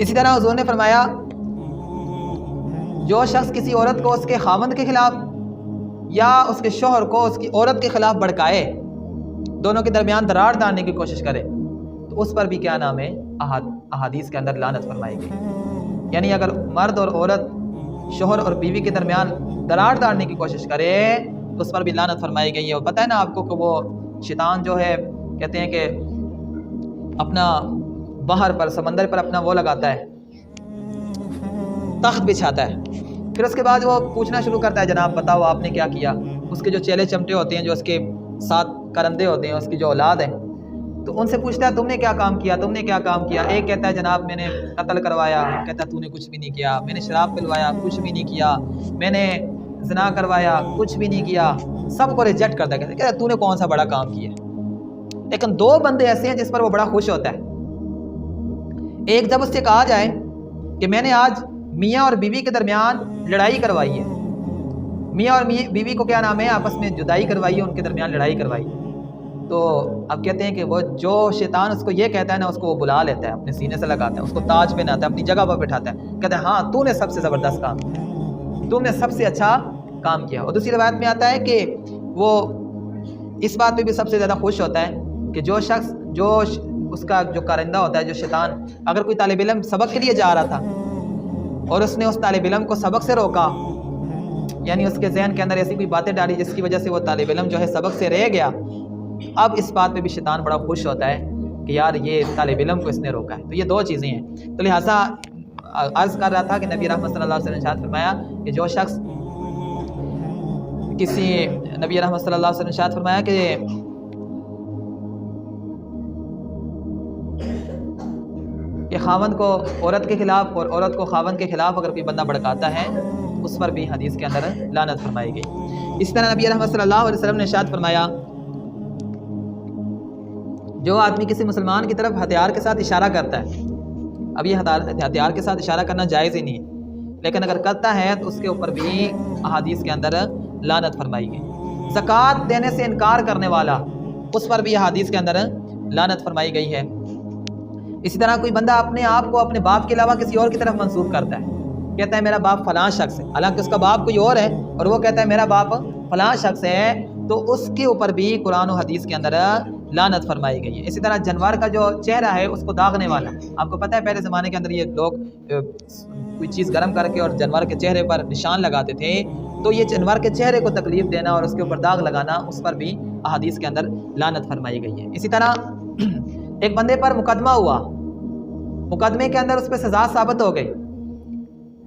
اسی طرح حضور نے فرمایا جو شخص کسی عورت کو اس کے خاوند کے خلاف یا اس کے شوہر کو اس کی عورت کے خلاف بھڑکائے، دونوں کے درمیان دراڑ ڈالنے کی کوشش کرے، تو اس پر بھی کیا نام ہے، احادیث کے اندر لعنت فرمائی گئی۔ یعنی اگر مرد اور عورت، شوہر اور بیوی کے درمیان دراڑ ڈالنے کی کوشش کرے تو اس پر بھی لعنت فرمائی گئی ہے۔ اور پتہ ہے نا آپ کو کہ وہ شیطان جو ہے کہتے ہیں کہ اپنا بحر پر، سمندر پر اپنا وہ لگاتا ہے، تخت بچھاتا ہے، پھر اس کے بعد وہ پوچھنا شروع کرتا ہے جناب بتاؤ آپ نے کیا کیا۔ اس کے جو چیلے چمٹے ہوتے ہیں، جو اس کے ساتھ کرندے ہوتے ہیں، اس کی جو اولاد ہے، تو ان سے پوچھتا ہے تم نے کیا کام کیا، تم نے کیا کام کیا۔ ایک کہتا ہے جناب میں نے قتل کروایا، کہتا ہے تو نے کچھ بھی نہیں کیا، میں نے شراب پلوایا، کچھ بھی نہیں کیا، میں نے زنا کروایا، کچھ بھی نہیں کیا۔ سب کو ریجیکٹ کرتا ہے، کہتا ہے تو نے کون سا بڑا کام کیا۔ لیکن دو بندے ایسے ہیں جس پر وہ بڑا خوش ہوتا ہے۔ ایک جب اس سے کہا جائے کہ میں نے آج میاں اور بیوی کے درمیان لڑائی کروائی ہے، میاں اور بیوی کو کیا نام ہے آپس میں جدائی کروائی ہے، ان کے درمیان لڑائی کروائی، تو اب کہتے ہیں کہ وہ جو شیطان اس کو یہ کہتا ہے نا، اس کو وہ بلا لیتا ہے، اپنے سینے سے لگاتا ہے، اس کو تاج پہناتا ہے، اپنی جگہ پر بٹھاتا ہے، کہتا ہے ہاں تو نے سب سے زبردست کام کیا، تم نے سب سے اچھا کام کیا۔ اور دوسری روایت میں آتا ہے کہ وہ اس بات پہ بھی سب سے زیادہ خوش ہوتا ہے کہ جو شخص، جو اس کا جو کارندہ ہوتا ہے، جو شیطان، اگر کوئی طالب علم سبق کے لیے جا رہا تھا اور اس نے اس طالب علم کو سبق سے روکا، یعنی اس کے ذہن کے اندر ایسی کوئی باتیں ڈالی جس کی وجہ سے وہ طالب علم جو ہے سبق سے رہ گیا، اب اس بات پہ بھی شیطان بڑا خوش ہوتا ہے کہ یار یہ طالب علم کو اس نے روکا ہے۔ تو یہ دو چیزیں ہیں۔ تو لہٰذا عرض کر رہا تھا کہ نبی رحمت صلی اللہ علیہ وسلم نے ارشاد فرمایا کہ جو شخص نبی رحمت صلی اللہ علیہ وسلم نے ارشاد فرمایا کہ خاوند کو عورت کے خلاف اور عورت کو خاوند کے خلاف اگر کوئی بندہ بھڑکاتا ہے اس پر بھی حدیث کے اندر لعنت فرمائی گئی۔ اس طرح نبی رحمت صلی اللہ علیہ وسلم نے ارشاد فرمایا جو آدمی کسی مسلمان کی طرف ہتھیار کے ساتھ اشارہ کرتا ہے، اب یہ ہتھیار کے ساتھ اشارہ کرنا جائز ہی نہیں ہے، لیکن اگر کرتا ہے تو اس کے اوپر بھی احادیث کے اندر لعنت فرمائی گئی۔ زکوٰۃ دینے سے انکار کرنے والا، اس پر بھی احادیث کے اندر لعنت فرمائی گئی ہے۔ اسی طرح کوئی بندہ اپنے آپ کو اپنے باپ کے علاوہ کسی اور کی طرف منسوب کرتا ہے، کہتا ہے میرا باپ فلاں شخص ہے، حالانکہ اس کا باپ کوئی اور ہے اور وہ کہتا ہے میرا باپ فلاں شخص ہے، تو اس کے اوپر بھی قرآن و حدیث کے اندر لعنت فرمائی گئی ہے۔ اسی طرح جانور کا جو چہرہ ہے اس کو داغنے والا، آپ کو پتہ ہے پہلے زمانے کے اندر یہ لوگ کوئی چیز گرم کر کے اور جانور کے چہرے پر نشان لگاتے تھے، تو یہ جانور کے چہرے کو تکلیف دینا اور اس کے اوپر داغ لگانا، اس پر بھی احادیث کے اندر لعنت فرمائی گئی ہے۔ اسی طرح ایک بندے پر مقدمہ ہوا، مقدمے کے اندر اس پہ سزا ثابت ہو گئی،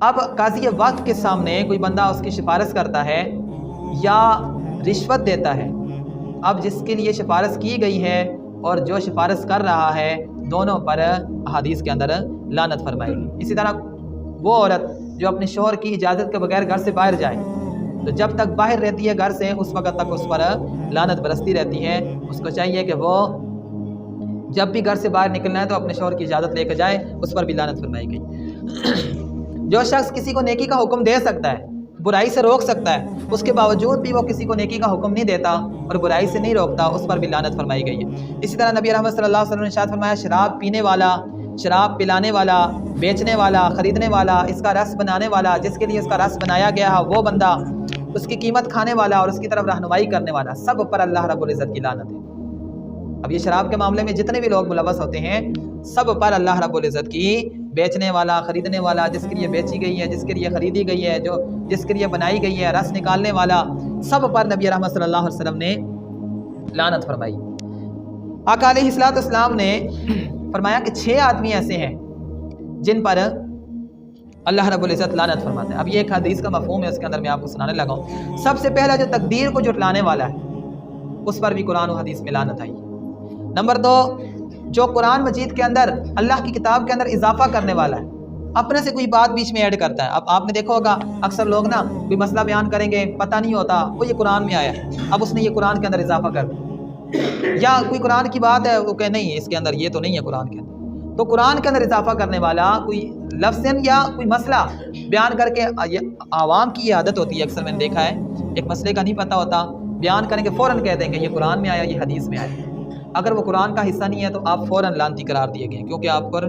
اب قاضی وقت کے سامنے کوئی بندہ اس کی سفارش کرتا ہے یا رشوت دیتا ہے، اب جس کے لیے سفارش کی گئی ہے اور جو سفارش کر رہا ہے، دونوں پر احادیث کے اندر لعنت فرمائی گئی۔ اسی طرح وہ عورت جو اپنے شوہر کی اجازت کے بغیر گھر سے باہر جائے، تو جب تک باہر رہتی ہے گھر سے اس وقت تک اس پر لعنت برستی رہتی ہے، اس کو چاہیے کہ وہ جب بھی گھر سے باہر نکلنا ہے تو اپنے شوہر کی اجازت لے کے جائے، اس پر بھی لعنت فرمائی گئی۔ جو شخص کسی کو نیکی کا حکم دے سکتا ہے، برائی سے روک سکتا ہے، اس کے باوجود بھی وہ کسی کو نیکی کا حکم نہیں دیتا اور برائی سے نہیں روکتا، اس پر بھی لعنت فرمائی گئی ہے۔ اسی طرح نبی رحمت صلی اللہ علیہ وسلم نے ارشاد فرمایا شراب پینے والا، شراب پلانے والا، بیچنے والا، خریدنے والا، اس کا رس بنانے والا، جس کے لیے اس کا رس بنایا گیا ہے وہ بندہ، اس کی قیمت کھانے والا اور اس کی طرف رہنمائی کرنے والا، سب پر اللہ رب العزت کی لعنت ہے۔ اب یہ شراب کے معاملے میں جتنے بھی لوگ ملوث ہوتے ہیں، سب پر اللہ رب العزت کی، بیچنے والا، خریدنے والا، جس کے لیے بیچی گئی ہے، جس کے لیے خریدی گئی ہے، جو جس کے لیے بنائی گئی ہے، رس نکالنے والا، سب پر نبی رحمت صلی اللہ علیہ وسلم نے لعنت فرمائی۔ آقا علیہ الصلوۃ والسلام نے فرمایا کہ 6 آدمی ایسے ہیں جن پر اللہ رب العزت لعنت فرماتا ہے۔ اب یہ ایک حدیث کا مفہوم ہے، اس کے اندر میں آپ کو سنانے لگا ہوں۔ سب سے پہلا جو تقدیر کو جھٹلانے والا ہے، اس پر بھی قرآن و حدیث میں لعنت آئی۔ نمبر 2، جو قرآن مجید کے اندر، اللہ کی کتاب کے اندر اضافہ کرنے والا ہے، اپنے سے کوئی بات بیچ میں ایڈ کرتا ہے۔ اب آپ نے دیکھا ہوگا اکثر لوگ نا کوئی مسئلہ بیان کریں گے، پتہ نہیں ہوتا وہ یہ قرآن میں آیا ہے، اب اس نے یہ قرآن کے اندر اضافہ کر دیا، یا کوئی قرآن کی بات ہے وہ کہ نہیں اس کے اندر یہ تو نہیں ہے قرآن کے اندر، تو قرآن کے اندر اضافہ کرنے والا کوئی لفظ یا کوئی مسئلہ بیان کر کے، عوام کی یہ عادت ہوتی ہے، اکثر میں نے دیکھا ہے، ایک مسئلے کا نہیں پتہ ہوتا، بیان کریں گے فوراً کہہ دیں گے یہ قرآن میں آیا، یہ حدیث میں آیا۔ اگر وہ قرآن کا حصہ نہیں ہے تو آپ فوراً لعنتی قرار دیے گئے، کیونکہ آپ پر